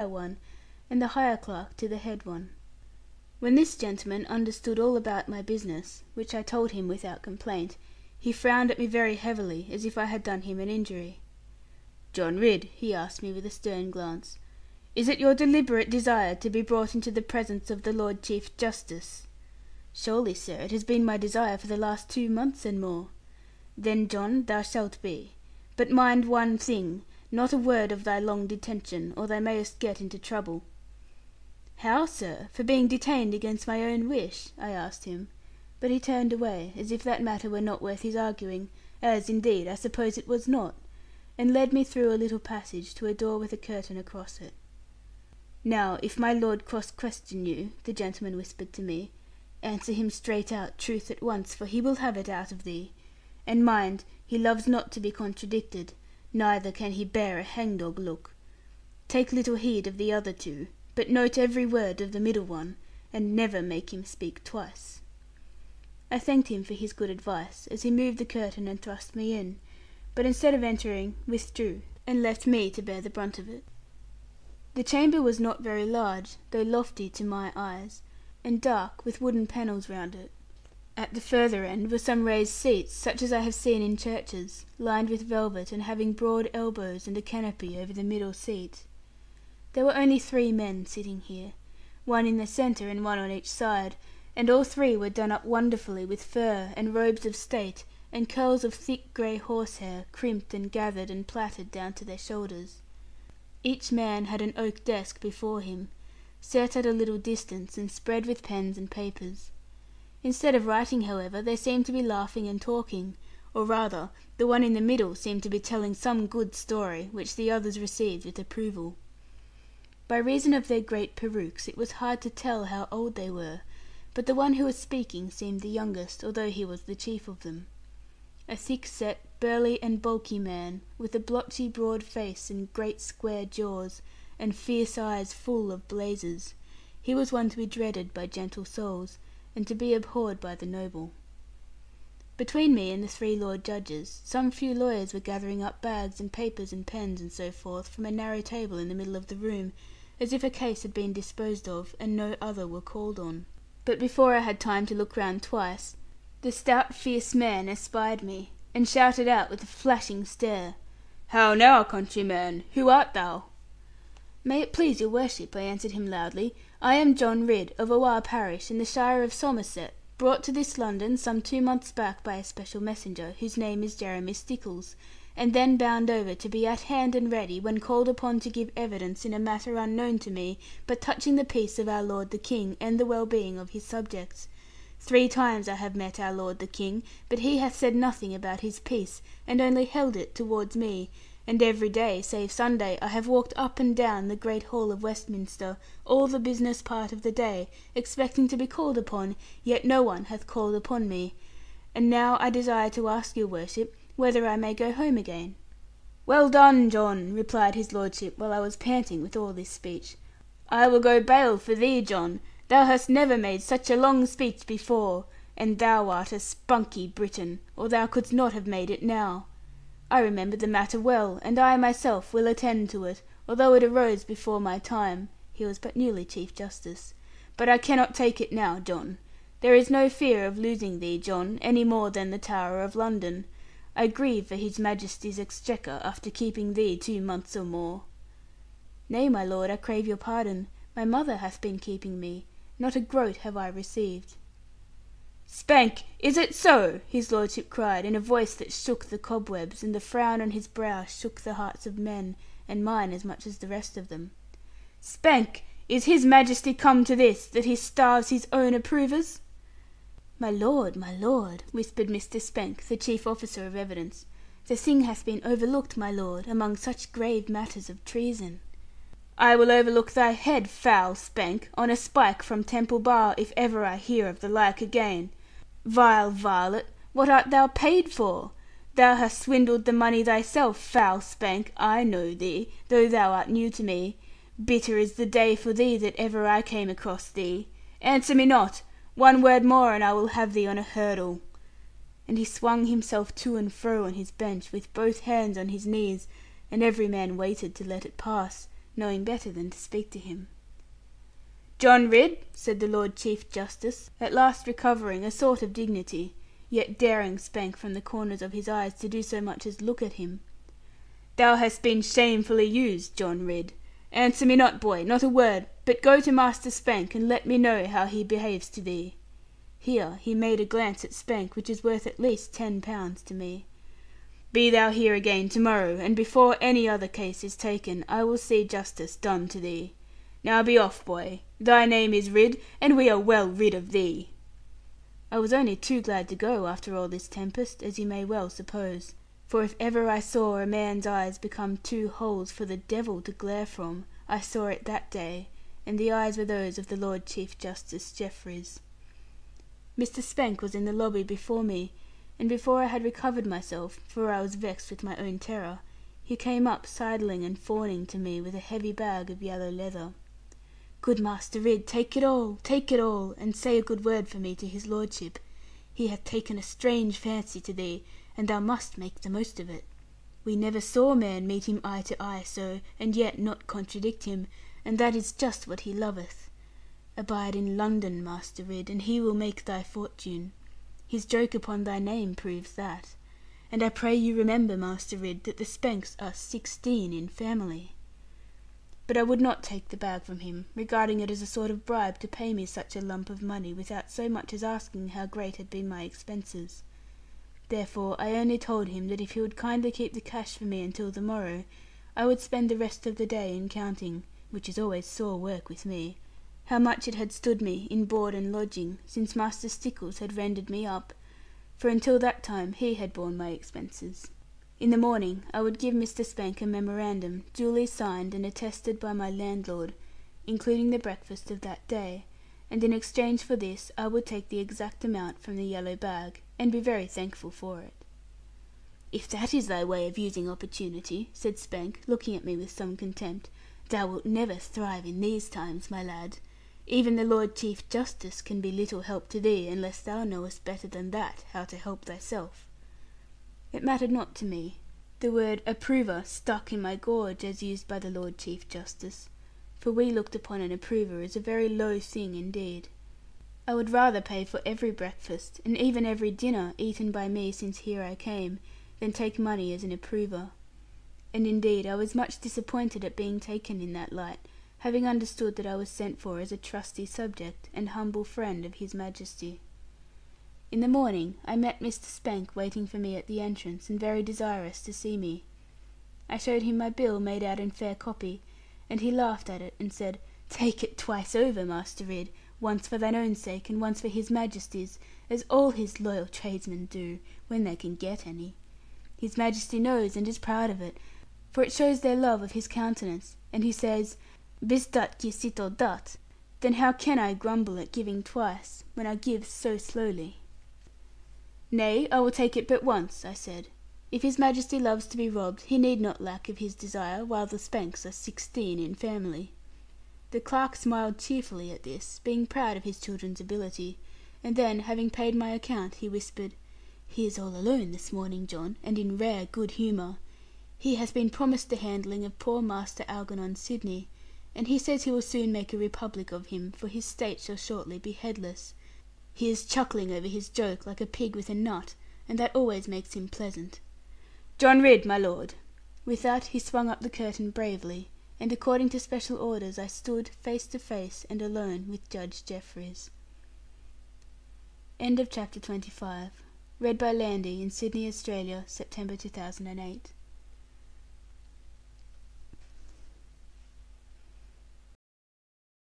one, and the higher clerk to the head one. When this gentleman understood all about my business, which I told him without complaint, he frowned at me very heavily, as if I had done him an injury. "John Ridd," he asked me with a stern glance, "is it your deliberate desire to be brought into the presence of the Lord Chief Justice?" "Surely, sir, it has been my desire for the last 2 months and more." "Then, John, thou shalt be. But mind one thing, not a word of thy long detention, or thou mayest get into trouble." "How, sir? For being detained against my own wish?" I asked him; but he turned away, as if that matter were not worth his arguing, as, indeed, I suppose it was not, and led me through a little passage to a door with a curtain across it. "Now, if my lord cross-question you," the gentleman whispered to me, "answer him straight out truth at once, for he will have it out of thee. And mind, he loves not to be contradicted, neither can he bear a hangdog look. Take little heed of the other two, but note every word of the middle one, and never make him speak twice." I thanked him for his good advice, as he moved the curtain and thrust me in, but instead of entering, withdrew, and left me to bear the brunt of it. The chamber was not very large, though lofty to my eyes, and dark, with wooden panels round it. At the further end were some raised seats, such as I have seen in churches, lined with velvet, and having broad elbows, and a canopy over the middle seat. There were only 3 men sitting here, one in the centre and one on each side, and all 3 were done up wonderfully with fur, and robes of state, and curls of thick grey horsehair, crimped and gathered and plaited down to their shoulders. Each man had an oak desk before him, set at a little distance, and spread with pens and papers. Instead of writing, however, they seemed to be laughing and talking, or rather, the one in the middle seemed to be telling some good story, which the others received with approval. By reason of their great perukes, it was hard to tell how old they were, but the one who was speaking seemed the youngest, although he was the chief of them. A thick-set, burly, and bulky man, with a blotchy broad face, and great square jaws, and fierce eyes full of blazes, he was one to be dreaded by gentle souls, and to be abhorred by the noble. Between me and the 3 lord judges, some few lawyers were gathering up bags, and papers, and pens, and so forth, from a narrow table in the middle of the room, as if a case had been disposed of, and no other were called on. But before I had time to look round twice, the stout fierce man espied me, and shouted out with a flashing stare, "How now, countryman? Who art thou?" "May it please your worship," I answered him loudly, "I am John Ridd, of Oare parish, in the shire of Somerset, brought to this London some 2 months back by a special messenger, whose name is Jeremy Stickles, and then bound over to be at hand and ready, when called upon to give evidence in a matter unknown to me, but touching the peace of our lord the King, and the well-being of his subjects. 3 times I have met our lord the King, but he hath said nothing about his peace, and only held it towards me. And every day, save Sunday, I have walked up and down the great hall of Westminster, all the business part of the day, expecting to be called upon, yet no one hath called upon me. And now I desire to ask your worship, whether I may go home again." "Well done, John," replied his lordship, while I was panting with all this speech. "I will go bail for thee, John. Thou hast never made such a long speech before, and thou art a spunky Briton, or thou couldst not have made it now. I remember the matter well, and I myself will attend to it, although it arose before my time," he was but newly Chief Justice, "but I cannot take it now, John. There is no fear of losing thee, John, any more than the Tower of London. I grieve for His Majesty's exchequer, after keeping thee 2 months or more." "Nay, my lord, I crave your pardon. My mother hath been keeping me. Not a groat have I received." "Spank, is it so?" his lordship cried, in a voice that shook the cobwebs, and the frown on his brow shook the hearts of men, and mine as much as the rest of them. "Spank, is His Majesty come to this, that he starves his own approvers?" My lord," whispered Mr. Spank, the chief officer of evidence, "the thing hath been overlooked, my lord, among such grave matters of treason." "I will overlook thy head, foul Spank, on a spike from Temple Bar, if ever I hear of the like again. Vile varlet, what art thou paid for? Thou hast swindled the money thyself, foul Spank. I know thee, though thou art new to me. Bitter is the day for thee that ever I came across thee. Answer me not. 1 word more, and I will have thee on a hurdle." And he swung himself to and fro on his bench, with both hands on his knees, and every man waited to let it pass, knowing better than to speak to him. "John Ridd," said the Lord Chief Justice, at last recovering a sort of dignity, yet daring Spank from the corners of his eyes to do so much as look at him, "thou hast been shamefully used, John Ridd. Answer me not, boy, not a word, but go to Master Spank, and let me know how he behaves to thee." Here he made a glance at Spank, which is worth at least £10 to me. "Be thou here again to morrow, and before any other case is taken, I will see justice done to thee. Now be off, boy. Thy name is Ridd, and we are well rid of thee." I was only too glad to go, after all this tempest, as you may well suppose. For if ever I saw a man's eyes become two holes for the devil to glare from, I saw it that day, and the eyes were those of the Lord Chief Justice Jeffreys. Mr. Spank was in the lobby before me, and before I had recovered myself, for I was vexed with my own terror, he came up sidling and fawning to me with a heavy bag of yellow leather. "Good Master Ridd, take it all, and say a good word for me to his lordship. He hath taken a strange fancy to thee, and thou must make the most of it. We never saw man meet him eye to eye so, and yet not contradict him, and that is just what he loveth. Abide in London, Master Ridd, and he will make thy fortune. His joke upon thy name proves that. And I pray you remember, Master Ridd, that the Spanks are 16 in family." But I would not take the bag from him, regarding it as a sort of bribe to pay me such a lump of money, without so much as asking how great had been my expenses. Therefore I only told him that if he would kindly keep the cash for me until the morrow, I would spend the rest of the day in counting, which is always sore work with me, how much it had stood me in board and lodging, since Master Stickles had rendered me up, for until that time he had borne my expenses. In the morning I would give Mr. Spank a memorandum, duly signed and attested by my landlord, including the breakfast of that day, and in exchange for this I would take the exact amount from the yellow bag, and be very thankful for it. "If that is thy way of using opportunity," said Spank, looking at me with some contempt, "thou wilt never thrive in these times, my lad. Even the Lord Chief Justice can be little help to thee, unless thou knowest better than that how to help thyself." It mattered not to me. The word approver stuck in my gorge, as used by the Lord Chief Justice, for we looked upon an approver as a very low thing indeed. I would rather pay for every breakfast, and even every dinner, eaten by me since here I came, than take money as an approver. And indeed I was much disappointed at being taken in that light, having understood that I was sent for as a trusty subject and humble friend of His Majesty. In the morning I met Mr. Spank waiting for me at the entrance, and very desirous to see me. I showed him my bill made out in fair copy, and he laughed at it, and said, "Take it twice over, Master Ridd, once for thine own sake, and once for His Majesty's, as all his loyal tradesmen do, when they can get any. His Majesty knows, and is proud of it, for it shows their love of his countenance, and he says, 'Bis dat qui sit au dat,' then how can I grumble at giving twice, when I give so slowly?" "Nay, I will take it but once," I said. "If His Majesty loves to be robbed, he need not lack of his desire, while the Spanks are 16 in family." The clerk smiled cheerfully at this, being proud of his children's ability, and then, having paid my account, he whispered, "He is all alone this morning, John, and in rare good humour. He hath been promised the handling of poor Master Algernon Sidney, and he says he will soon make a republic of him, for his state shall shortly be headless. He is chuckling over his joke like a pig with a nut, and that always makes him pleasant. John Ridd, my lord." With that he swung up the curtain bravely, and according to special orders I stood face to face and alone with Judge Jeffreys. End of chapter 25. Read by Landy in Sydney, Australia, September 2008.